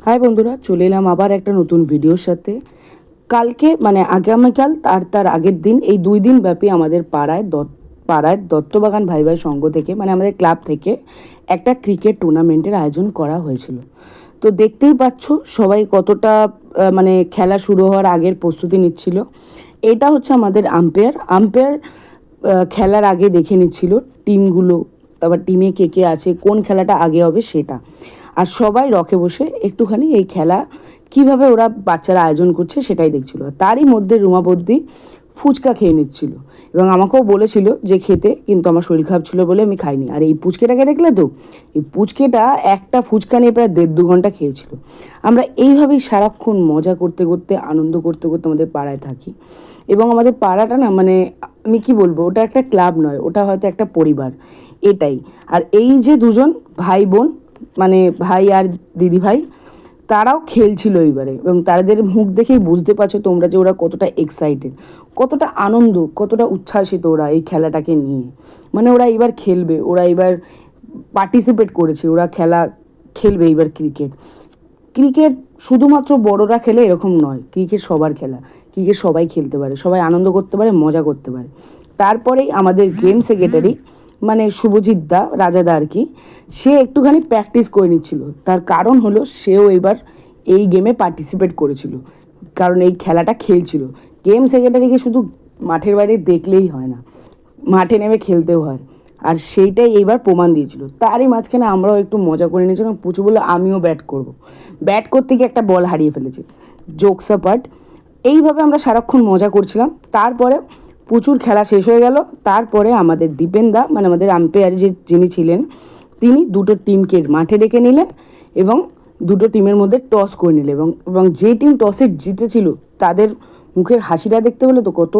High বন্ধুরা, চলে এলাম আবার একটা নতুন ভিডিওর সাথে। কালকে মানে আগামীকাল তার আগের দিন, এই 2 দিন ব্যাপী আমাদের পাড়ায় দত্তবাগান ভাই ভাই সংঘ থেকে মানে আমাদের ক্লাব থেকে একটা ক্রিকেট টুর্নামেন্টের আয়োজন করা হয়েছিল। তো দেখতেই পাচ্ছ সবাই কতটা মানে খেলা শুরু হওয়ার আগের প্রস্তুতি নিচ্ছিল। এটা হচ্ছে আমাদের আম্পায়ার খেলার আগে দেখে নিচ্ছিল টিমগুলো, তারপর টিমে কে কে আছে, কোন খেলাটা আগে হবে সেটা। আর সবাই রকে বসে একটুখানি এই খেলা কিভাবে ওরা বাচ্চারা আয়োজন করছে সেটাই দেখছিল। তারই মধ্যে রুমাবদ্দি ফুচকা খেয়ে নিচ্ছিল এবং আমাকেও বলেছিল যে খেতে, কিন্তু আমার শরীর খারাপ ছিল বলে আমি খাইনি। আর এই পুচকেটাকে দেখলে তো, এই পুচকেটা একটা ফুচকা নিয়ে প্রায় 1.5-2 ঘন্টা খেয়েছিল। আমরা এইভাবেই সারাক্ষণ মজা করতে করতে আনন্দ করতে করতে আমাদের পাড়ায় থাকি। এবং আমাদের পাড়াটা না মানে আমি কি বলবো, ওটা একটা ক্লাব নয়, ওটা হয়তো একটা পরিবার, এটাই। আর এই যে দুজন ভাই বোন মানে ভাই আর দিদি ভাই, তারাও খেলছিল এইবারে, এবং তাদের মুখ দেখেই বুঝতে পারছো তোমরা যে ওরা কতটা এক্সাইটেড, কতটা আনন্দ, কতটা উচ্ছ্বাসিত ওরা এই খেলাটাকে নিয়ে। মানে ওরা এবার খেলবে, ওরা এবার পার্টিসিপেট করেছে, ওরা খেলা খেলবে এইবার। ক্রিকেট শুধুমাত্র বড়রা খেলে এরকম নয়, ক্রিকেট সবার খেলা, ক্রিকেট সবাই খেলতে পারে, সবাই আনন্দ করতে পারে, মজা করতে পারে। তারপরেই আমাদের গেম সেক্রেটারি মানে শুভজিৎ দা, রাজাদা আর কি, সে একটুখানি প্র্যাকটিস করে নিচ্ছিল। তার কারণ হলো সেও এবার এই গেমে পার্টিসিপেট করেছিল, কারণ এই খেলাটা খেলছিল। গেম সেক্রেটারিকে শুধু মাঠের বাইরে দেখলেই হয় না, মাঠে নেমে খেলতেও হয়, আর সেইটাই এইবার প্রমাণ দিয়েছিল। তারই মাঝখানে আমরাও একটু মজা করে নিয়েছিলাম। পুচু বললো আমিও ব্যাট করব, ব্যাট করতে গিয়ে একটা বল হারিয়ে ফেলেছে, জোকস অ্যাপার্ট। এইভাবে আমরা সারাক্ষণ মজা করছিলাম। তারপরে প্রচুর খেলা শেষ হয়ে গেল। তারপরে আমাদের দীপেনদা মানে আমাদের আম্পায়ার যিনি ছিলেন, তিনি দুটো টিমকে মাঠে ডেকে নিলেন এবং দুটো টিমের মধ্যে টস করে নিলেন। এবং যে টিম টসে জিতেছিল তাদের মুখের হাসিটা দেখতে পেলে তো কত,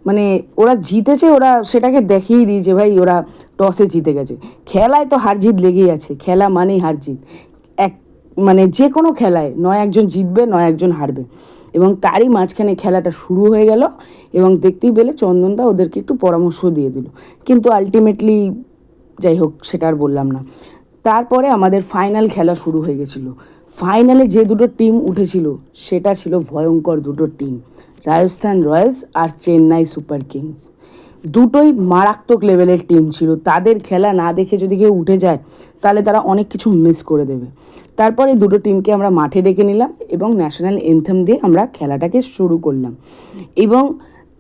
মানে ওরা জিতেছে, ওরা সেটাকে দেখিয়ে দিয়েছে ভাই ওরা টসে জিতে গেছে। খেলায় তো হার জিত লেগেই আছে, খেলা মানেই হার জিত। এক মানে যে কোনো খেলায় নয় একজন জিতবে নয় একজন হারবে। এবং তারই মাঝখানে খেলাটা শুরু হয়ে গেল এবং দেখতেই পেলে চন্দনদা ওদেরকে একটু পরামর্শ দিয়ে দিল, কিন্তু আলটিমেটলি যাই হোক সেটা আর বললাম না। তারপরে আমাদের ফাইনাল খেলা শুরু হয়ে গেছিলো। ফাইনালে যে দুটো টিম উঠেছিল সেটা ছিল ভয়ঙ্কর দুটো টিম, রাজস্থান রয়্যালস আর চেন্নাই সুপার কিংস। দুটোই মারাত্মক লেভেলের টিম ছিল। তাদের খেলা না দেখে যদি কেউ উঠে যায় তাহলে তারা অনেক কিছু মিস করে দেবে। তারপরে দুটো টিমকে আমরা মাঠে ডেকে নিলাম এবং ন্যাশনাল এনথেম দিয়ে আমরা খেলাটাকে শুরু করলাম। এবং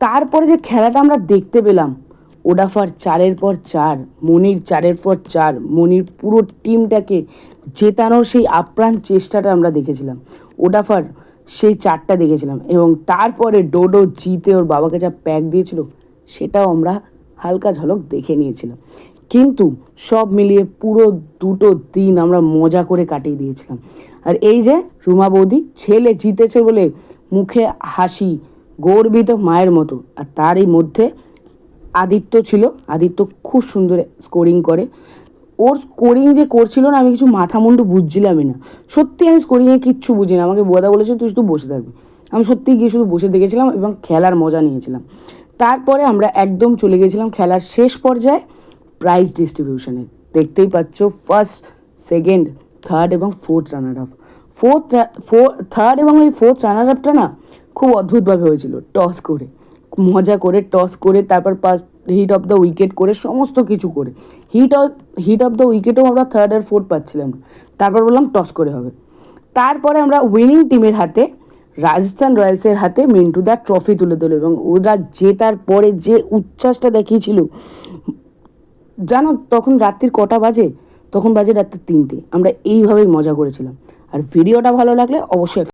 তারপরে যে খেলাটা আমরা দেখতে পেলাম, ওডাফার 4-এর পর 4, মনির 4-এর পর 4, মনির পুরো টিমটাকে জেতানোর সেই আপ্রাণ চেষ্টাটা আমরা দেখেছিলাম। ওডাফার সেই 4টা দেখেছিলাম এবং তারপরে ডোডো জিতে ওর বাবাকে যা প্যাক দিয়েছিল সেটাও আমরা হালকা ঝলক দেখে নিয়েছিলাম। কিন্তু সব মিলিয়ে পুরো দুটো দিন আমরা মজা করে কাটিয়ে দিয়েছিলাম। আর এই যে রুমা বৌদি ছেলে জিতেছে বলে মুখে হাসি, গর্বিত মায়ের মতো। আর তারই মধ্যে আদিত্য ছিল, আদিত্য খুব সুন্দর স্কোরিং করে। ওর স্কোরিং যে করছিল না, আমি কিছু মাথা মুন্ডু বুঝছিলামই না। সত্যি আমি স্কোরিংয়ে কিচ্ছু বুঝি না, আমাকে বোধা বলেছে তুই শুধু বসে থাকবি। আমি সত্যিই গিয়ে শুধু বসে দেখেছিলাম এবং খেলার মজা নিয়েছিলাম। তারপরে আমরা একদম চলে গিয়েছিলাম খেলার শেষ পর্যায়ে, প্রাইজ ডিস্ট্রিবিউশনে। দেখতেই পাচ্ছ ফার্স্ট, সেকেন্ড, থার্ড এবং ফোর্থ রানার আপ। থার্ড এবং এই ফোর্থ রানার আপটা না খুব অদ্ভুতভাবে হয়েছিল, টস করে, মজা করে টস করে, তারপর হিট অফ দ্য উইকেট করে, সমস্ত কিছু করে হিট অফ দ্য উইকেটেও আমরা থার্ড আর ফোর্থ পাচ্ছিলাম না। তারপর বললাম টস করে হবে। তারপরে আমরা উইনিং টিমের হাতে, রাজস্থান রয়্যালসের হাতে মিন্টু দা ট্রফি তুলে দিল এবং ওরা জেতার পরে যে উচ্ছ্বাসটা দেখিয়েছিল, জানো তখন রাত্রির কটা বাজে? তখন বাজে রাত্রি 3টে। আমরা এইভাবেই মজা করেছিলাম। আর ভিডিওটা ভালো লাগলে অবশ্যই